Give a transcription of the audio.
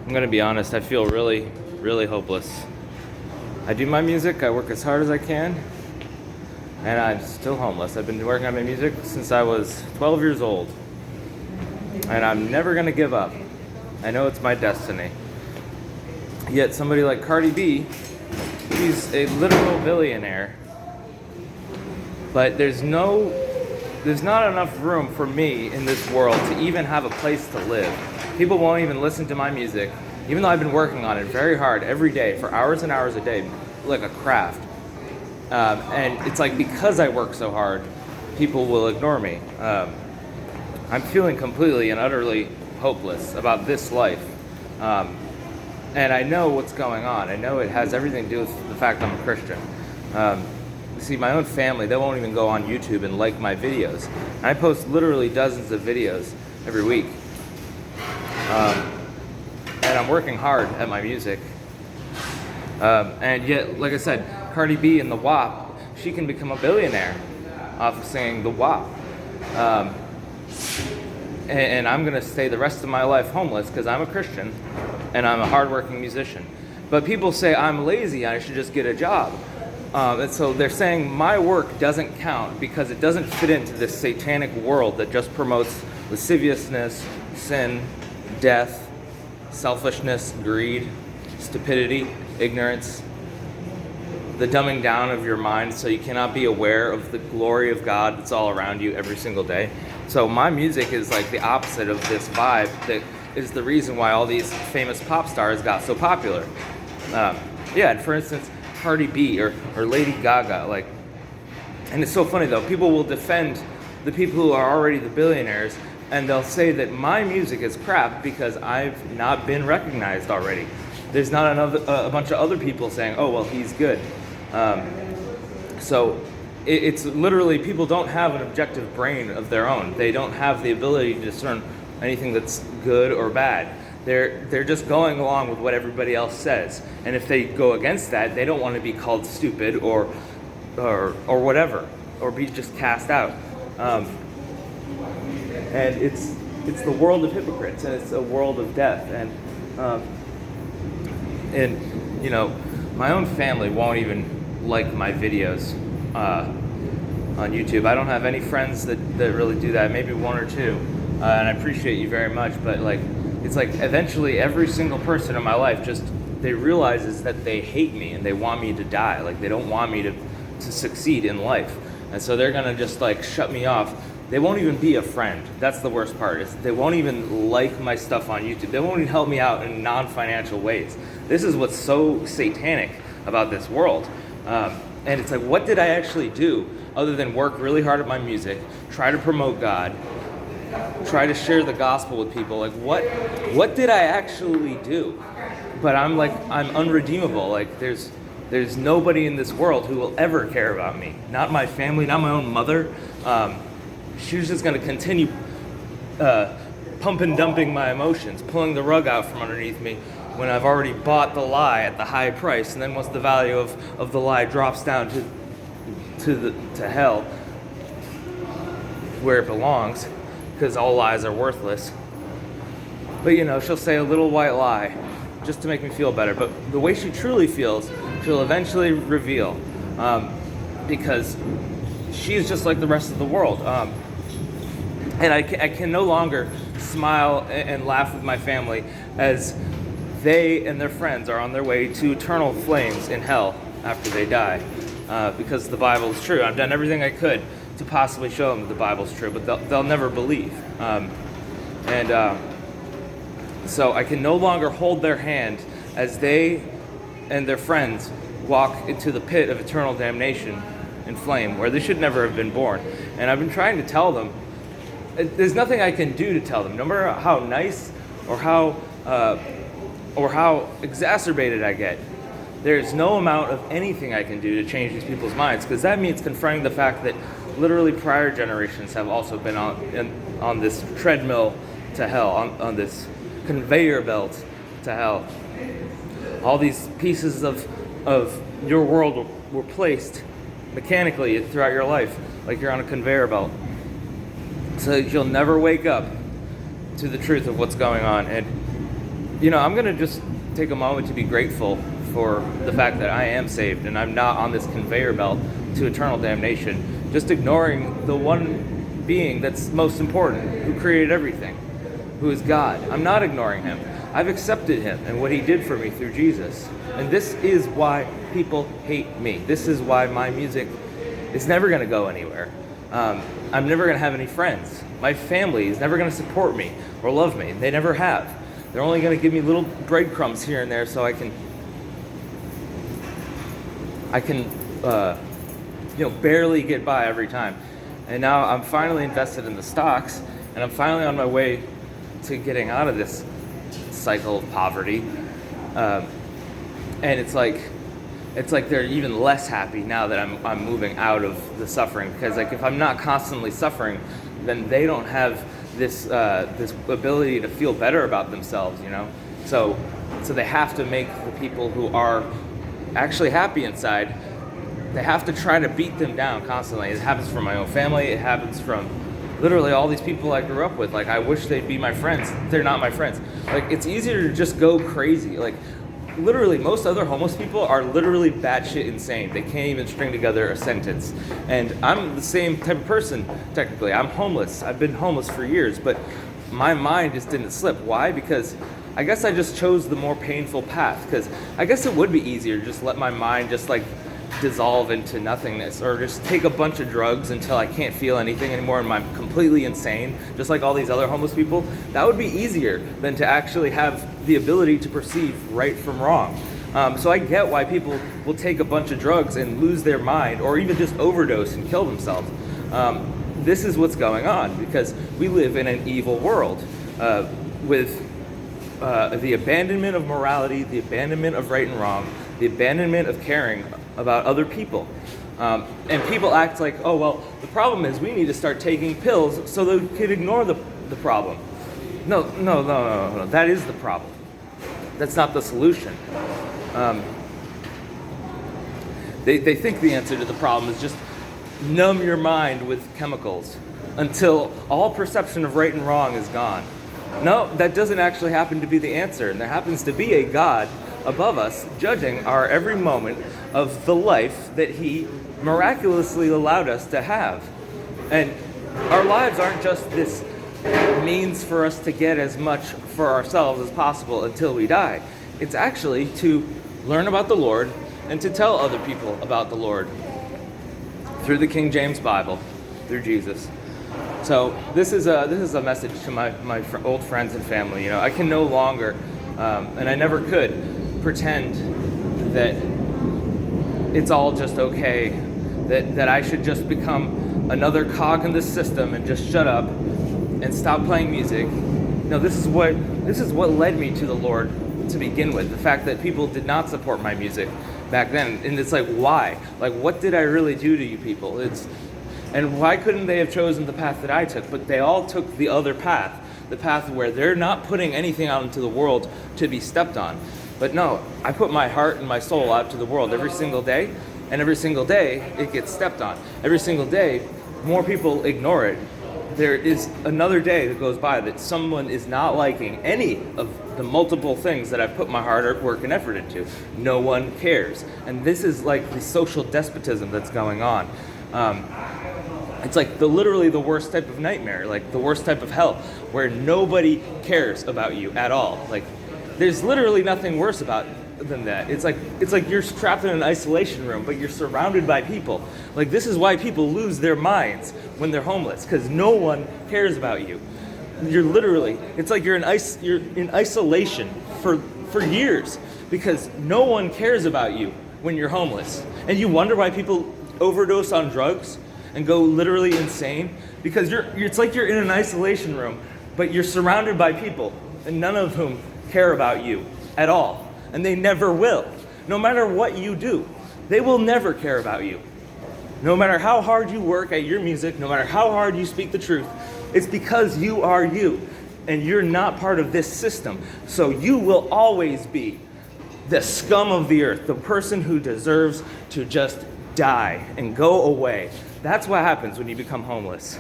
I'm going to be honest, I feel really, really hopeless. I do my music, I work as hard as I can, and I'm still homeless. I've been working on my music since I was 12 years old, and I'm never going to give up. I know it's my destiny. Yet somebody like Cardi B, she's a literal billionaire, but there's not enough room for me in this world to even have a place to live. People won't even listen to my music, even though I've been working on it very hard every day for hours and hours a day, like a craft. And it's like because I work so hard, people will ignore me. I'm feeling completely and utterly hopeless about this life. And I know what's going on. I know it has everything to do with the fact I'm a Christian. See, my own family, they won't even go on YouTube and like my videos. And I post literally dozens of videos every week. And I'm working hard at my music. And yet, like I said, Cardi B and the WAP, she can become a billionaire off of singing the WAP. And I'm going to stay the rest of my life homeless because I'm a Christian and I'm a hardworking musician. But people say I'm lazy and I should just get a job. And so they're saying my work doesn't count because it doesn't fit into this satanic world that just promotes lasciviousness, sin, death, selfishness, greed, stupidity, ignorance, the dumbing down of your mind so you cannot be aware of the glory of God that's all around you every single day. So my music is like the opposite of this vibe that is the reason why all these famous pop stars got so popular. And for instance, Cardi B or Lady Gaga, like, and it's so funny though, people will defend the people who are already the billionaires and they'll say that my music is crap because I've not been recognized already. There's not a bunch of other people saying, oh, well, he's good. So it's literally, people don't have an objective brain of their own. They don't have the ability to discern anything that's good or bad. They're just going along with what everybody else says. And if they go against that, they don't want to be called stupid or whatever, or be just cast out. And it's the world of hypocrites, and it's a world of death. And you know, my own family won't even like my videos on YouTube. I don't have any friends that really do that, maybe one or two, and I appreciate you very much, but like, it's like eventually every single person in my life just, they realizes that they hate me and they want me to die. Like, they don't want me to succeed in life. And so they're gonna just like shut me off. They won't even be a friend. That's the worst part, is they won't even like my stuff on YouTube. They won't even help me out in non-financial ways. This is what's so satanic about this world. And it's like, what did I actually do other than work really hard at my music, try to promote God, try to share the gospel with people? Like, what did I actually do? But I'm unredeemable. Like, there's nobody in this world who will ever care about me. Not my family, not my own mother. She's just going to continue pump and dumping my emotions, pulling the rug out from underneath me when I've already bought the lie at the high price. And then once the value of the lie drops down to hell, where it belongs, because all lies are worthless. But you know, she'll say a little white lie just to make me feel better. But the way she truly feels, she'll eventually reveal, because she's just like the rest of the world. And I can no longer smile and laugh with my family as they and their friends are on their way to eternal flames in hell after they die, because the Bible is true. I've done everything I could to possibly show them that the Bible's true, but they'll never believe. So I can no longer hold their hand as they and their friends walk into the pit of eternal damnation and flame, where they should never have been born. And I've been trying to tell them, there's nothing I can do to tell them, no matter how nice or how exacerbated I get. There's no amount of anything I can do to change these people's minds, because that means confronting the fact that literally prior generations have also been on this treadmill to hell, on this conveyor belt to hell. All these pieces of your world were placed mechanically throughout your life, like you're on a conveyor belt, so that you'll never wake up to the truth of what's going on. And I'm going to just take a moment to be grateful for the fact that I am saved and I'm not on this conveyor belt to eternal damnation, just ignoring the one being that's most important, who created everything, who is God. I'm not ignoring him. I've accepted him and what he did for me through Jesus. And this is why people hate me. This is why my music is never going to go anywhere. I'm never going to have any friends. My family is never going to support me or love me. They never have. They're only going to give me little breadcrumbs here and there so I can barely get by every time. And now I'm finally invested in the stocks, and I'm finally on my way to getting out of this cycle of poverty. And it's like they're even less happy now that I'm moving out of the suffering, because like if I'm not constantly suffering, then they don't have this ability to feel better about themselves, So they have to make the people who are actually happy inside, they have to try to beat them down constantly. It happens from my own family. It happens from literally all these people I grew up with. Like, I wish they'd be my friends. They're not my friends. Like, it's easier to just go crazy. Like, literally, most other homeless people are literally batshit insane. They can't even string together a sentence. And I'm the same type of person, technically. I'm homeless. I've been homeless for years, but my mind just didn't slip. Why? Because I guess I just chose the more painful path. Because I guess it would be easier to just let my mind just like dissolve into nothingness, or just take a bunch of drugs until I can't feel anything anymore and I'm completely insane, just like all these other homeless people. That would be easier than to actually have the ability to perceive right from wrong. So I get why people will take a bunch of drugs and lose their mind, or even just overdose and kill themselves. This is what's going on because we live in an evil world with the abandonment of morality, the abandonment of right and wrong, the abandonment of caring about other people. And people act like, oh, well, the problem is we need to start taking pills so that we can ignore the problem. No. That is the problem. That's not the solution. They think the answer to the problem is just numb your mind with chemicals until all perception of right and wrong is gone. No, that doesn't actually happen to be the answer. And there happens to be a God above us judging our every moment of the life that he miraculously allowed us to have. And our lives aren't just this means for us to get as much for ourselves as possible until we die. It's actually to learn about the Lord and to tell other people about the Lord through the King James Bible, through Jesus. So this is a message to my old friends and family. I can no longer, and I never could, pretend that it's all just okay, that I should just become another cog in this system and just shut up and stop playing music. No, this is what led me to the Lord to begin with. The fact that people did not support my music back then, and it's like, why? Like, what did I really do to you people? And why couldn't they have chosen the path that I took? But they all took the other path, the path where they're not putting anything out into the world to be stepped on. But no, I put my heart and my soul out to the world every single day, and every single day it gets stepped on. Every single day, more people ignore it. There is another day that goes by that someone is not liking any of the multiple things that I've put my hard work and effort into. No one cares. And this is like the social despotism that's going on. It's like literally the worst type of nightmare, like the worst type of hell, where nobody cares about you at all. Like, there's literally nothing worse than that. It's like you're trapped in an isolation room, but you're surrounded by people. Like, this is why people lose their minds when they're homeless, because no one cares about you. It's like you're in isolation for years, because no one cares about you when you're homeless. And you wonder why people overdose on drugs and go literally insane, because it's like you're in an isolation room, but you're surrounded by people, and none of whom care about you at all. And they never will. No matter what you do, they will never care about you. No matter how hard you work at your music, no matter how hard you speak the truth, it's because you are you, and you're not part of this system. So you will always be the scum of the earth, the person who deserves to just die and go away. That's what happens when you become homeless.